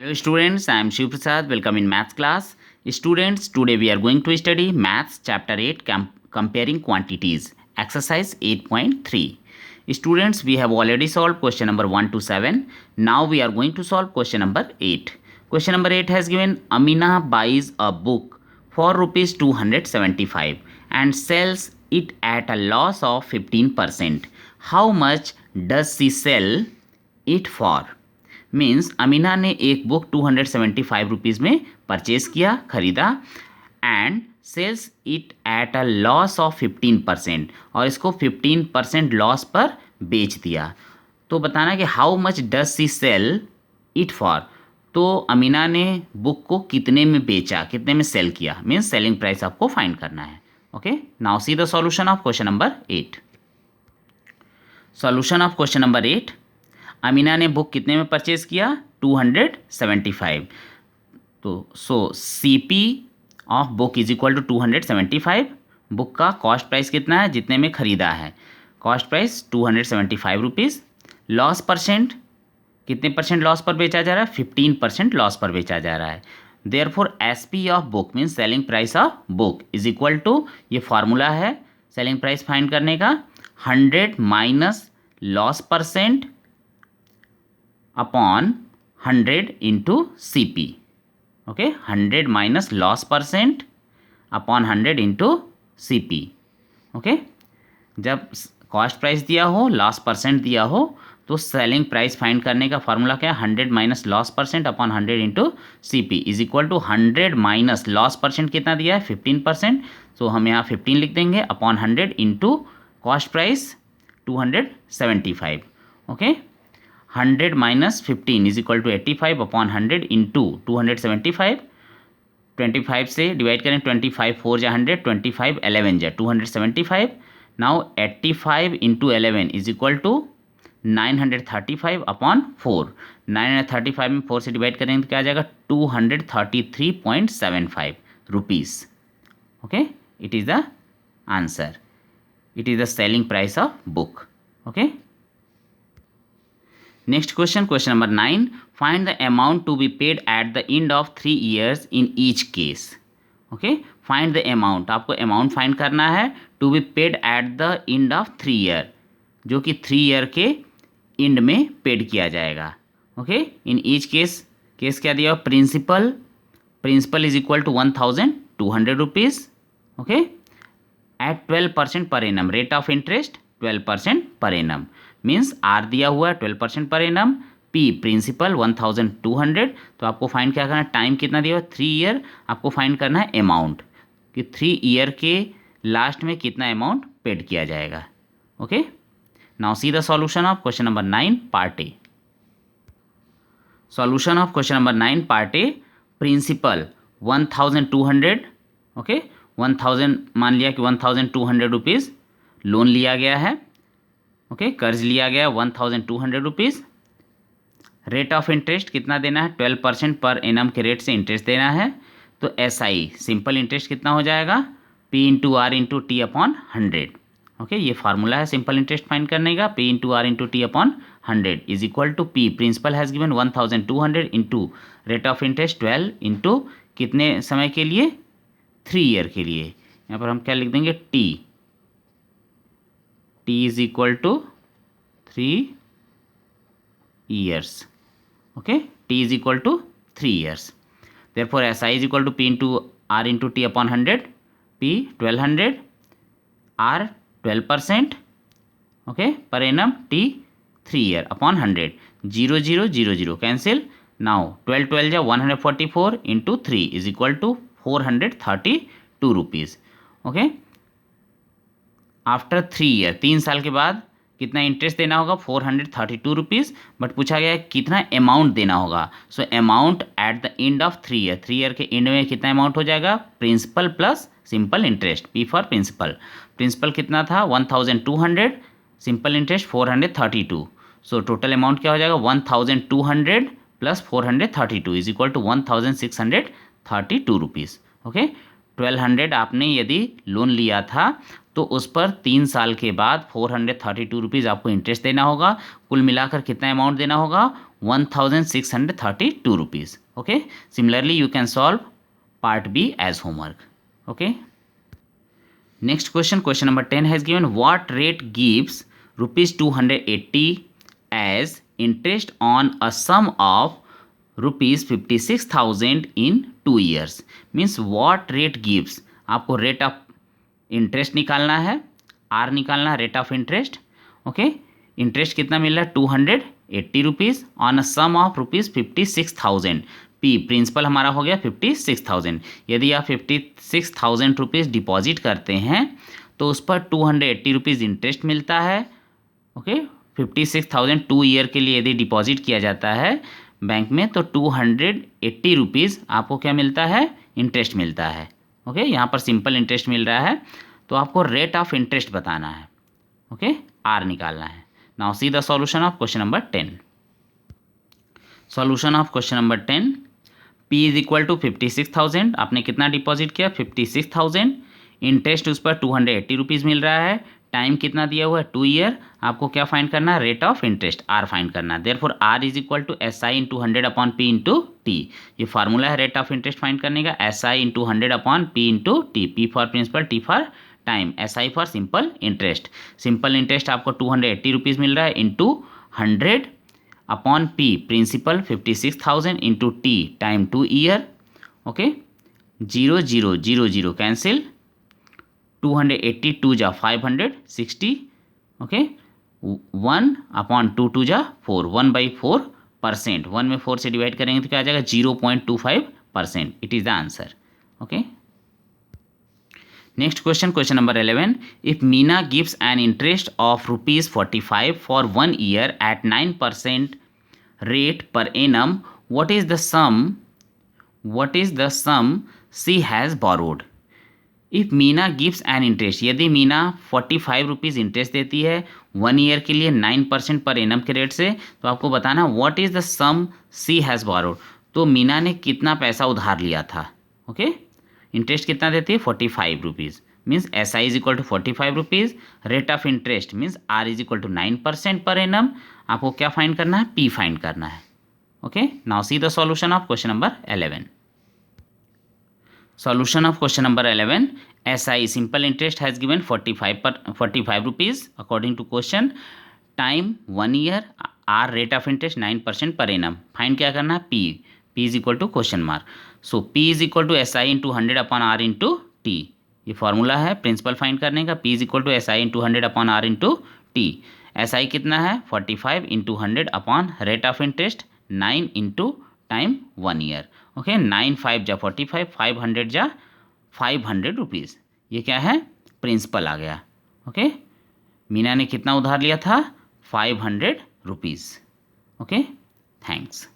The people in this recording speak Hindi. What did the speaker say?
Hello students, I am Shiv Prasad. Welcome in maths class. Students, today we are going to study maths chapter 8 comparing quantities. Exercise 8.3. Students, we have already solved question number 1 to 7. Now we are going to solve question number 8. Question number 8 has given Amina buys a book for rupees 275 and sells it at a loss of 15%. How much does she sell it for? Means Amina ने एक बुक 275 रुपीज़ में परचेज किया, खरीदा and sells it at a loss of 15% और इसको 15% लॉस पर बेच दिया. तो बताना कि how much does she sell it for. तो अमीना ने बुक को कितने में बेचा, कितने में सेल किया, मीन्स सेलिंग प्राइस आपको फाइंड करना है. Okay, now see the solution of question number 8. Solution of question number 8. Amina ने बुक कितने में परचेज किया, 275. तो C P of book is equal to 275. Book का कॉस्ट प्राइस कितना है, जितने में ख़रीदा है, cost price 275 rupees. Loss percent, कितने परसेंट लॉस पर बेचा जा रहा है, 15% लॉस पर बेचा जा रहा है. Therefore S P of book means selling price of book is equal to, ये फार्मूला है सेलिंग प्राइस फाइंड करने का, 100 minus loss percent upon 100 into C P. Okay, 100 minus loss percent upon 100 into C P. Okay, जब कॉस्ट प्राइस दिया हो, लॉस परसेंट दिया हो, तो सेलिंग प्राइस फाइंड करने का फार्मूला क्या है, 100 minus loss percent upon 100 into C P is equal to 100 minus loss percent कितना दिया है, 15%. तो हम यहाँ 15 लिख देंगे upon 100 into cost price 275. Okay, 100 minus 15 is equal to 85 upon 100 into 275. 25 से डिवाइड करें, 25 4 जा 100, 25 11 जा 275. Now 85 into 11 is equal to 935 upon 4. 935 में 4 से डिवाइड करेंगे तो क्या आ जाएगा, 233.75 rupees. Okay, it is the answer. It is the selling price of book. Okay, next question, question number 9. Find the amount to be paid at the end of 3 years in each case. Okay, find the amount. आपको amount find करना है to be paid at the end of 3 year, जो कि 3 year के end में paid किया जाएगा. Okay, in each case, case क्या दिया, principal is equal to 1200 rupees. Okay, at 12% पर एनम, रेट ऑफ इंटरेस्ट 12% पर एनम. मीन्स आर दिया हुआ है 12% पर एनम, पी प्रिंसिपल 1200. तो आपको फाइंड क्या करना है, टाइम कितना दिया हुआ है, 3 ईयर. आपको फाइंड करना है अमाउंट कि 3 ईयर के लास्ट में कितना अमाउंट पेड किया जाएगा. Okay, now see the solution of question number 9 part A. Solution of question number 9 part A. Principal 1200. Okay, 1000 मान लिया कि 1200 रुपीज़ लोन लिया गया है. ओके, कर्ज लिया गया 1200 रुपीज़. रेट ऑफ इंटरेस्ट कितना देना है, 12% पर एनम के रेट से इंटरेस्ट देना है. तो एस आई सिंपल इंटरेस्ट कितना हो जाएगा, P into R into T upon 100. Okay, ये फार्मूला है सिंपल इंटरेस्ट फाइंड करने का, P into R into T upon 100 is equal to P principal has given 1200 into rate of interest 12 into कितने समय के लिए, 3 ईयर के लिए. यहाँ पर हम क्या लिख देंगे, T is equal to 3 years. Okay, t is equal to 3 years. Therefore SI is equal to P into R into T upon 100. P 1200, R 12%. Okay, per annum, T 3 year upon 100. 0 0 0 0 cancel. Now 12 12 जा 144 into 3 is equal to 432 rupees. Okay, after 3 year, 3 साल के बाद कितना इंटरेस्ट देना होगा, 432 रुपीज़. बट पूछा गया है कितना अमाउंट देना होगा. So amount at the end of 3 year, 3 year के एंड में कितना अमाउंट हो जाएगा, principal plus simple interest, P for principal. Principal कितना था 1200, simple interest 432. So total amount क्या हो जाएगा, 1200 plus 432 is equal to 1632 rupees. Okay, 1200 आपने यदि लोन लिया था तो उस पर 3 साल के बाद 432 रुपीज़ आपको इंटरेस्ट देना होगा. कुल मिलाकर कितना अमाउंट देना होगा, 1632 rupees. Okay, similarly you can solve part B as homework. Okay, next question, question number 10 has given what rate gives rupees 280 as interest on a sum of rupees 56,000 in 2 years. Means what rate gives, आपको रेट ऑफ इंटरेस्ट निकालना है, आर निकालना है, rate of interest. Okay, interest कितना मिल रहा है 280 rupees on a sum of rupees 56,000. P principal हमारा हो गया 56,000. यदि आप 56,000 रुपीज़ डिपॉजिट करते हैं तो उस पर 280 रुपीज़ इंटरेस्ट मिलता है. ओके, 56,000 2 ईयर के लिए यदि डिपॉजिट किया जाता है बैंक में तो 280 रुपीज़ आपको क्या मिलता है, इंटरेस्ट मिलता है. ओके, यहाँ पर सिंपल इंटरेस्ट मिल रहा है तो आपको रेट ऑफ इंटरेस्ट बताना है. ओके, आर निकालना है. Now see the solution of question number 10. Solution of question number 10, P is equal to 56,000. आपने कितना डिपॉजिट किया 56,000. इंटरेस्ट उस पर 280 रुपीज़ मिल रहा है. टाइम कितना दिया हुआ है 2 ईयर. आपको क्या फाइंड करना है, rate of interest R find करना है. Therefore R is equal to SI into 100 upon P into T. ये फार्मूला है रेट ऑफ इंटरेस्ट फाइंड करने का, SI into 100 upon P into T. P for principal, T for time, SI for simple interest. Simple interest आपको 280 रुपीज़ मिल रहा है into 100 upon P principal 56,000 into T time 2 year. Okay, 0 0 0 0 cancel, 282 जा 560. ओके, 1 अपॉन 2 जा 4, 1/4%. 1 में 4 से डिवाइड करेंगे तो क्या आ जाएगा 0.25%. It is the answer. Okay, next question, question number 11. If Meena gives an interest of rupees 45 for 1 year at 9% rate पर annum, what is the sum she has borrowed? If Meena gives an interest, यदि मीना 45 रुपीज़ इंटरेस्ट देती है 1 ईयर के लिए 9% पर एनम के रेट से, तो आपको बताना what is the sum she has borrowed. तो मीना ने कितना पैसा उधार लिया था. ओके, इंटरेस्ट कितना देती है 45 rupees. Means SI is equal to 45 rupees. Rate of interest means R is equal to 9% पर एनम. आपको क्या फाइंड करना है, P फाइंड करना है. Okay, now see the solution of question number 11. Solution of question number 11. SI simple interest has given 45 rupees according to question. Time 1 year. R rate of interest 9% per annum. Find क्या करना है P. P is equal to question mark. So P is equal to SI into 100 upon R into T. ये फॉर्मूला है प्रिंसिपल फाइंड करने का. P is equal to SI into 100 upon R into T. SI कितना है 45 into 100 upon rate of interest 9 into time 1 year. Okay, 9 5 जा 45, 500 जा 500 रुपीज़. ये क्या है, प्रिंसिपल आ गया. ओके, मीना ने कितना उधार लिया था 500 रुपीज़. Okay, thanks.